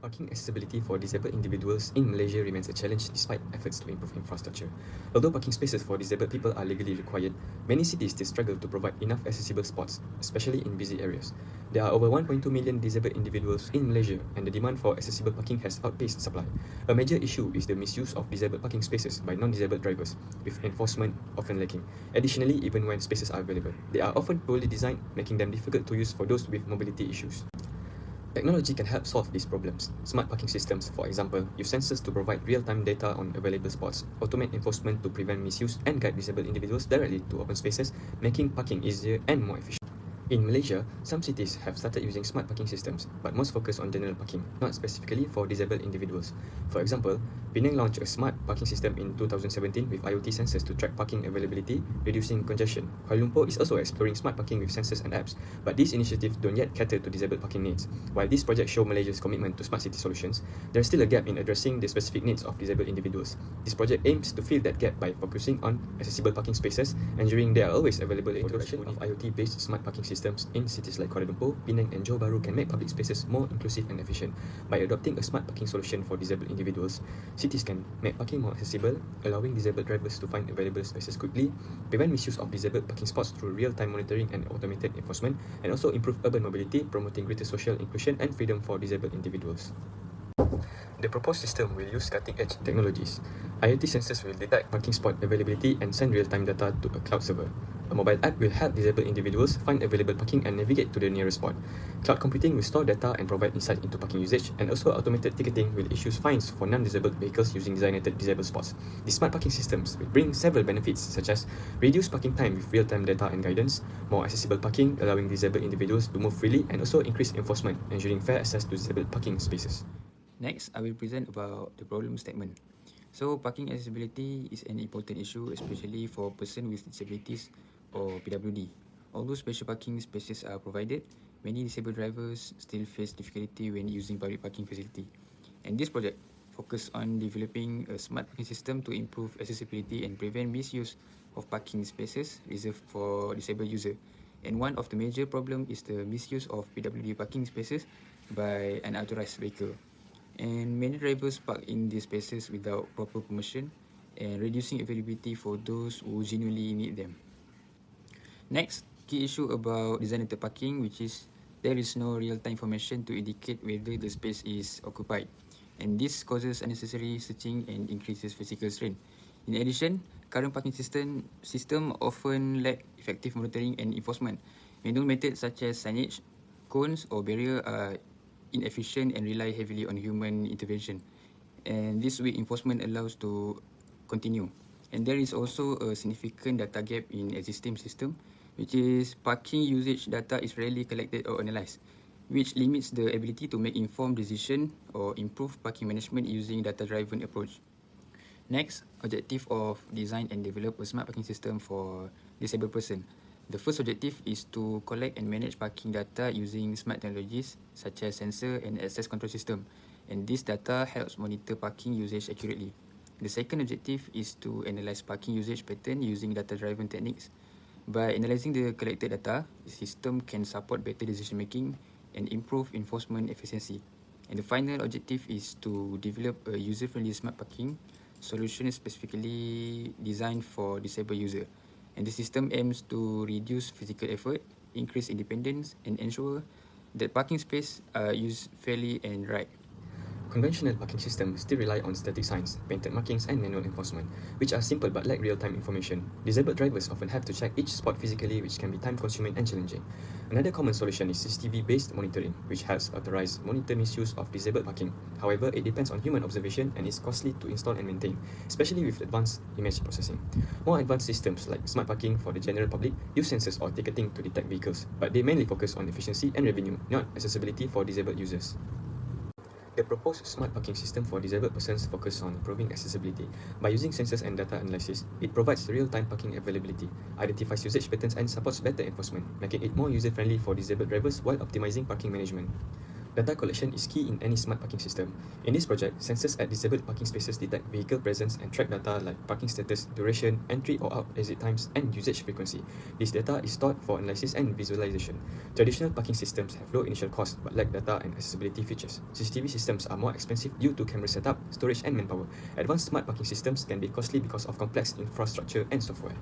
Parking accessibility for disabled individuals in Malaysia remains a challenge despite efforts to improve infrastructure. Although parking spaces for disabled people are legally required, many cities still struggle to provide enough accessible spots, especially in busy areas. There are over 1.2 million disabled individuals in Malaysia, and the demand for accessible parking has outpaced supply. A major issue is the misuse of disabled parking spaces by non-disabled drivers, with enforcement often lacking. Additionally, even when spaces are available, they are often poorly designed, making them difficult to use for those with mobility issues. Technology can help solve these problems. Smart parking systems, for example, use sensors to provide real-time data on available spots, automate enforcement to prevent misuse, and guide disabled individuals directly to open spaces, making parking easier and more efficient. In Malaysia, some cities have started using smart parking systems, but most focus on general parking, not specifically for disabled individuals. For example, Penang launched a smart parking system in 2017 with IoT sensors to track parking availability, reducing congestion. Kuala Lumpur is also exploring smart parking with sensors and apps, but these initiatives don't yet cater to disabled parking needs. While these projects show Malaysia's commitment to smart city solutions, there is still a gap in addressing the specific needs of disabled individuals. This project aims to fill that gap by focusing on accessible parking spaces, ensuring they are always available. The introduction of IoT-based smart parking systems in cities like Kuala Lumpur, Penang and Johor Bahru can make public spaces more inclusive and efficient. By adopting a smart parking solution for disabled individuals, cities can make parking more accessible, allowing disabled drivers to find available spaces quickly, prevent misuse of disabled parking spots through real-time monitoring and automated enforcement, and also improve urban mobility, promoting greater social inclusion and freedom for disabled individuals. The proposed system will use cutting-edge technologies. IoT sensors will detect parking spot availability and send real-time data to a cloud server. A mobile app will help disabled individuals find available parking and navigate to the nearest spot. Cloud computing will store data and provide insight into parking usage, and also automated ticketing will issue fines for non-disabled vehicles using designated disabled spots. These smart parking systems will bring several benefits such as reduced parking time with real-time data and guidance, more accessible parking allowing disabled individuals to move freely, and also increased enforcement, ensuring fair access to disabled parking spaces. Next, I will present about the problem statement. So, parking accessibility is an important issue, especially for persons with disabilities or PWD. Although special parking spaces are provided, many disabled drivers still face difficulty when using public parking facility. And this project focuses on developing a smart parking system to improve accessibility and prevent misuse of parking spaces reserved for disabled users. And one of the major problems is the misuse of PWD parking spaces by an unauthorized vehicle. And many drivers park in these spaces without proper permission and reducing availability for those who genuinely need them. Next, key issue about designated parking, which is there is no real-time information to indicate whether the space is occupied, and this causes unnecessary searching and increases physical strain. In addition, current parking system often lack effective monitoring and enforcement. Manual methods such as signage, cones or barrier are inefficient and rely heavily on human intervention, and this weak enforcement allows to continue. And there is also a significant data gap in existing system, which is parking usage data is rarely collected or analyzed, which limits the ability to make informed decision or improve parking management using data-driven approach. Next, objective of design and develop a smart parking system for disabled person. The first objective is to collect and manage parking data using smart technologies such as sensor and access control system, and this data helps monitor parking usage accurately. The second objective is to analyze parking usage pattern using data-driven techniques. By analyzing the collected data, the system can support better decision making and improve enforcement efficiency. And the final objective is to develop a user-friendly smart parking solution specifically designed for disabled users. And the system aims to reduce physical effort, increase independence, and ensure that parking spaces are used fairly and right. Conventional parking systems still rely on static signs, painted markings and manual enforcement, which are simple but lack real-time information. Disabled drivers often have to check each spot physically, which can be time-consuming and challenging. Another common solution is CCTV-based monitoring, which helps authorize monitor misuse of disabled parking. However, it depends on human observation and is costly to install and maintain, especially with advanced image processing. More advanced systems like smart parking for the general public use sensors or ticketing to detect vehicles, but they mainly focus on efficiency and revenue, not accessibility for disabled users. The proposed smart parking system for disabled persons focuses on improving accessibility. By using sensors and data analysis, it provides real-time parking availability, identifies usage patterns and supports better enforcement, making it more user-friendly for disabled drivers while optimizing parking management. Data collection is key in any smart parking system. In this project, sensors at disabled parking spaces detect vehicle presence and track data like parking status, duration, entry or out exit times, and usage frequency. This data is stored for analysis and visualization. Traditional parking systems have low initial cost but lack data and accessibility features. CCTV systems are more expensive due to camera setup, storage, and manpower. Advanced smart parking systems can be costly because of complex infrastructure and software.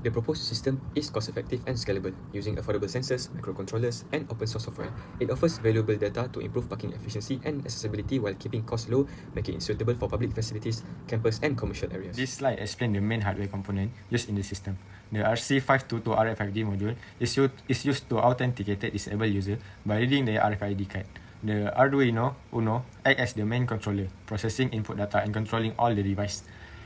The proposed system is cost-effective and scalable. Using affordable sensors, microcontrollers, and open-source software, it offers valuable data to improve parking efficiency and accessibility while keeping costs low, making it suitable for public facilities, campus, and commercial areas. This slide explains the main hardware component used in the system. The RC522 RFID module is used to authenticate a disabled user by reading their RFID card. The Arduino Uno acts as the main controller, processing input data and controlling all the device.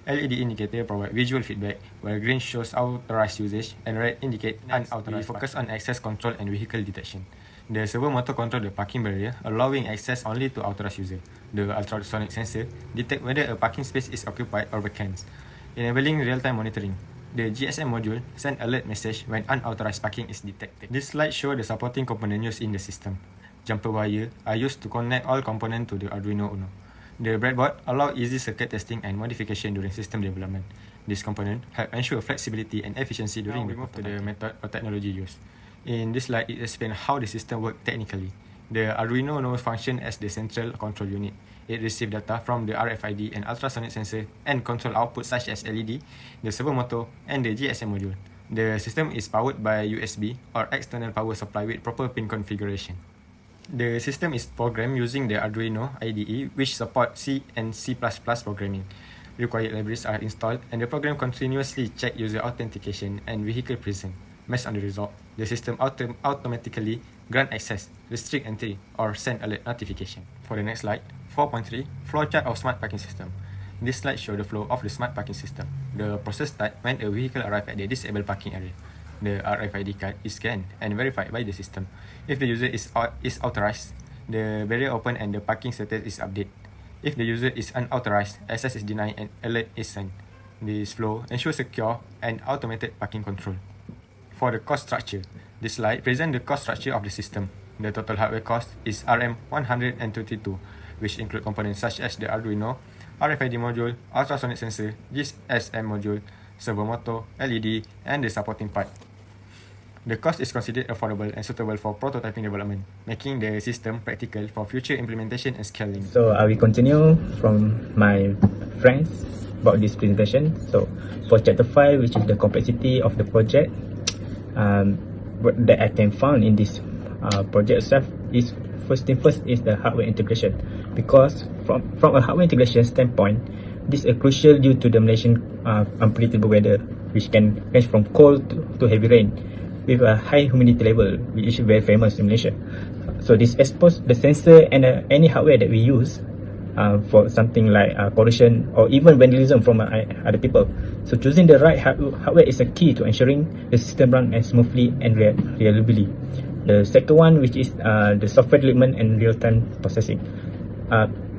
LED indicator provide visual feedback, while green shows authorized usage and red indicate unauthorized. We focus on access control and vehicle detection. The servo motor control the parking barrier, allowing access only to authorized user. The ultrasonic sensor detect whether a parking space is occupied or vacant, enabling real-time monitoring. The GSM module send alert message when unauthorized parking is detected. This slide shows the supporting component used in the system. Jumper wire are used to connect all components to the Arduino Uno. The breadboard allows easy circuit testing and modification during system development. This component help ensure flexibility and efficiency during the move to the method or technology used. In this slide, it explains how the system works technically. The Arduino Uno functions as the central control unit. It receives data from the RFID and ultrasonic sensor and control output such as LED, the servo motor, and the GSM module. The system is powered by USB or external power supply with proper pin configuration. The system is programmed using the Arduino IDE, which supports C and C++ programming. Required libraries are installed, and the program continuously checks user authentication and vehicle presence. Based on the result, the system automatically grant access, restrict entry, or send alert notification. For the next slide, 4.3, flowchart of smart parking system. This slide shows the flow of the smart parking system. The process starts when a vehicle arrives at the disabled parking area. The RFID card is scanned and verified by the system. If the user is authorized, the barrier open and the parking status is updated. If the user is unauthorized, access is denied and alert is sent. This flow ensures secure and automated parking control. For the cost structure, this slide presents the cost structure of the system. The total hardware cost is RM122, which include components such as the Arduino, RFID module, ultrasonic sensor, GSM module, servo motor, LED, and the supporting part. The cost is considered affordable and suitable for prototyping development, making the system practical for future implementation and scaling. So I will continue from my friends about this presentation. So for chapter 5, which is the complexity of the project, what that I can find in this project itself is first is the hardware integration, because from a hardware integration standpoint, this is crucial due to the Malaysian unpredictable weather, which can range from cold to heavy rain, with a high humidity level, which is very famous in Malaysia. So this exposes the sensor and any hardware that we use for something like pollution or even vandalism from other people. So choosing the right hardware is a key to ensuring the system runs as smoothly and reliably. The second one, which is the software development and real-time processing.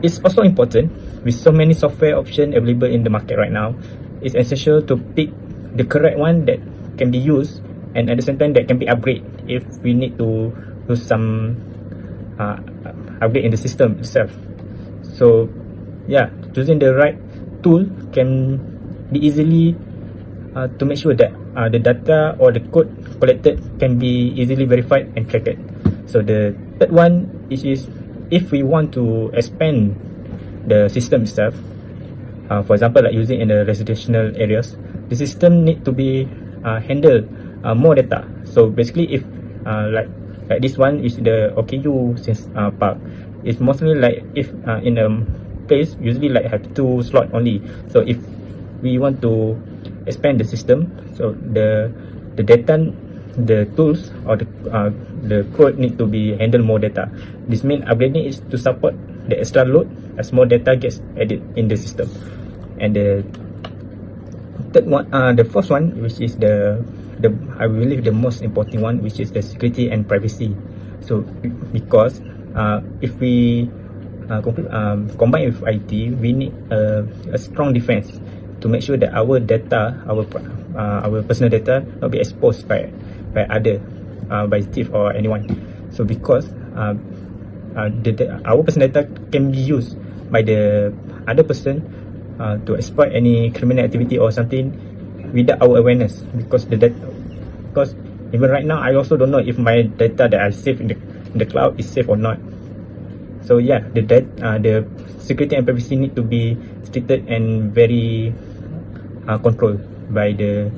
It's also important, with so many software options available in the market right now. It's essential to pick the correct one that can be used, and at the same time that can be upgraded if we need to do some upgrade in the system itself. So yeah, choosing the right tool can be easily to make sure that the data or the code collected can be easily verified and tracked. So the third one is if we want to expand the system itself, for example like using in the residential areas, the system need to be handle more data. So basically, if like this one is the OKU since park, it's mostly like if in a place usually like have 2 slots only. So if we want to expand the system, so the data, the tools or the code need to be handle more data. This means upgrading is to support the extra load as more data gets added in the system. And the third one, the fourth one, which is the I believe the most important one, which is the security and privacy. So because if we combine with IT, we need a strong defense to make sure that our data, our personal data, not be exposed by other by thief or anyone. So because our personal data can be used by the other person to exploit any criminal activity or something without our awareness, because even right now I also don't know if my data that I save in the cloud is safe or not. So yeah, the security and privacy need to be stricted and very controlled by the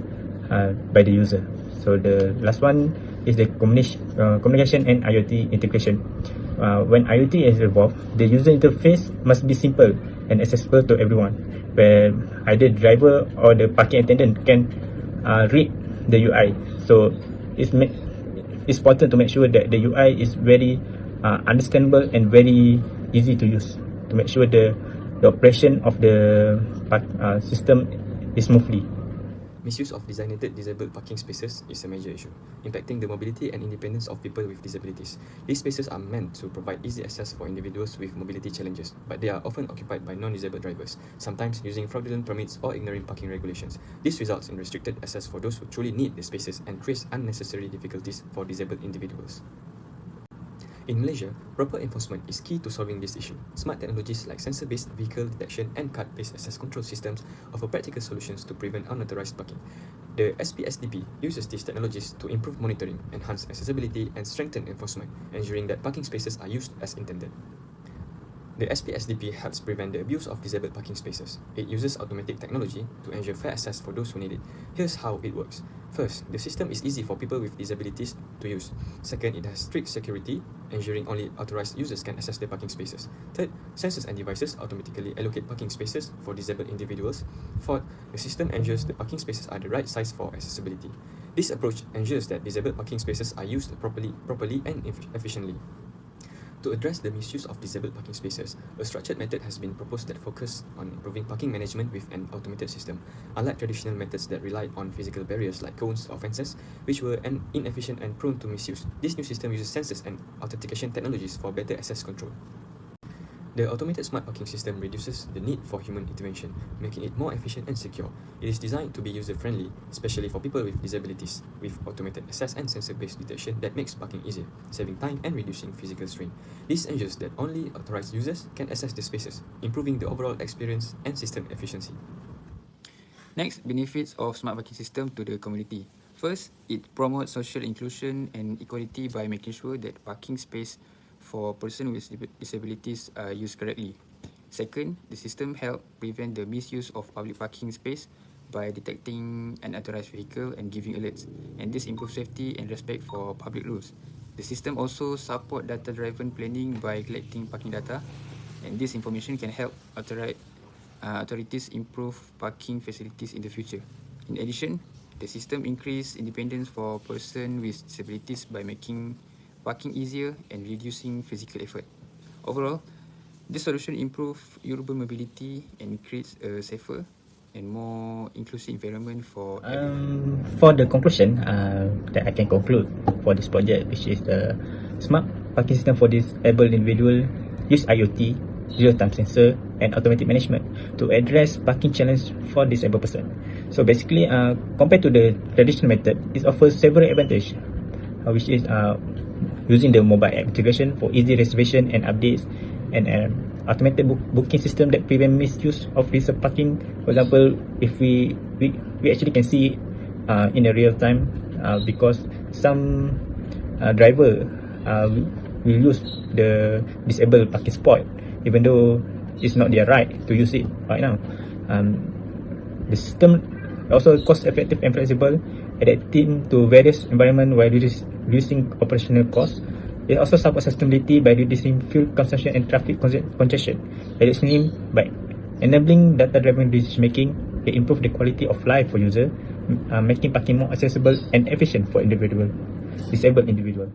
user. So the last one is the communication and IoT integration. When IoT is involved, the user interface must be simple and accessible to everyone, where either driver or the parking attendant can read the UI. So it's important to make sure that the UI is very understandable and very easy to use, to make sure the operation of the system is smoothly. Misuse of designated disabled parking spaces is a major issue, impacting the mobility and independence of people with disabilities. These spaces are meant to provide easy access for individuals with mobility challenges, but they are often occupied by non-disabled drivers, sometimes using fraudulent permits or ignoring parking regulations. This results in restricted access for those who truly need the spaces and creates unnecessary difficulties for disabled individuals. In Malaysia, proper enforcement is key to solving this issue. Smart technologies like sensor-based vehicle detection and card-based access control systems offer practical solutions to prevent unauthorized parking. The SPSDP uses these technologies to improve monitoring, enhance accessibility, and strengthen enforcement, ensuring that parking spaces are used as intended. The SPSDP helps prevent the abuse of disabled parking spaces. It uses automatic technology to ensure fair access for those who need it. Here's how it works. First, the system is easy for people with disabilities to use. Second, it has strict security, ensuring only authorized users can access the parking spaces. Third, sensors and devices automatically allocate parking spaces for disabled individuals. Fourth, the system ensures the parking spaces are the right size for accessibility. This approach ensures that disabled parking spaces are used properly and efficiently. To address the misuse of disabled parking spaces, a structured method has been proposed that focuses on improving parking management with an automated system. Unlike traditional methods that relied on physical barriers like cones or fences, which were inefficient and prone to misuse, this new system uses sensors and authentication technologies for better access control. The automated smart parking system reduces the need for human intervention, making it more efficient and secure. It is designed to be user-friendly, especially for people with disabilities, with automated access and sensor-based detection that makes parking easier, saving time and reducing physical strain. This ensures that only authorized users can access the spaces, improving the overall experience and system efficiency. Next, benefits of smart parking system to the community. First, it promotes social inclusion and equality by making sure that parking space for persons with disabilities are used correctly. Second, the system helps prevent the misuse of public parking space by detecting an unauthorized vehicle and giving alerts, and this improves safety and respect for public rules. The system also supports data-driven planning by collecting parking data, and this information can help authorities improve parking facilities in the future. In addition, the system increases independence for persons with disabilities by making parking easier and reducing physical effort. Overall, this solution improves urban mobility and creates a safer and more inclusive environment for everyone. For the conclusion that I can conclude for this project, which is the smart parking system for disabled individual, use IoT, real-time sensor, and automatic management to address parking challenge for disabled person. So basically, compared to the traditional method, it offers several advantages, which is using the mobile app integration for easy reservation and updates, and an automated booking system that prevent misuse of reserved parking. For example, if we actually can see in a real time, because some driver will use the disabled parking spot even though it's not their right to use it right now. The system also cost effective and flexible, adapting to various environments while reducing operational costs. It also supports sustainability by reducing fuel consumption and traffic congestion. Additionally, by enabling data-driven decision making, it improves the quality of life for users, making parking more accessible and efficient for disabled individuals.